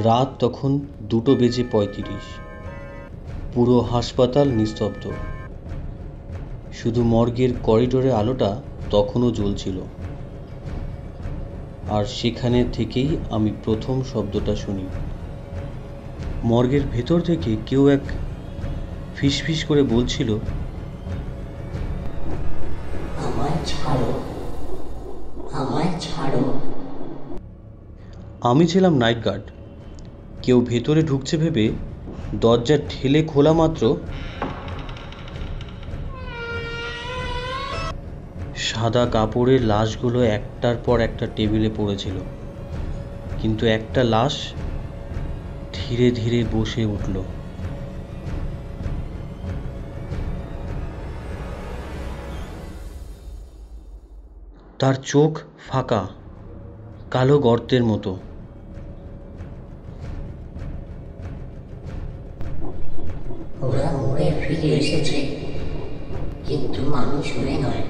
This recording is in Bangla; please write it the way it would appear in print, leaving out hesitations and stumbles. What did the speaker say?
রাত তখন 2:35। পুরো হাসপাতাল নিস্তব্ধ, শুধু মর্গের করিডোরে আলোটা তখনও জ্বলছিল। আর সেখানে থেকেই আমি প্রথম শব্দটা শুনি। মর্গের ভেতর থেকে কেউ এক ফিসফিস করে বলছিল, আমায় ছাড়ো, আমায় ছাড়ো। আমি ছিলাম নাইট গার্ড। কেউ ভেতরে ঢুকছে ভেবে দরজা ঠেলে খোলা মাত্র সাদা কাপড়ের লাশগুলো একটার পর একটা টেবিলে পড়েছিল, কিন্তু একটা লাশ ধীরে ধীরে বসে উঠল। তার চোখ ফাঁকা, কালো গর্তের মতো। ওরা মরে ফিরে এসেছে, কিন্তু মানুষ হয়ে নয়।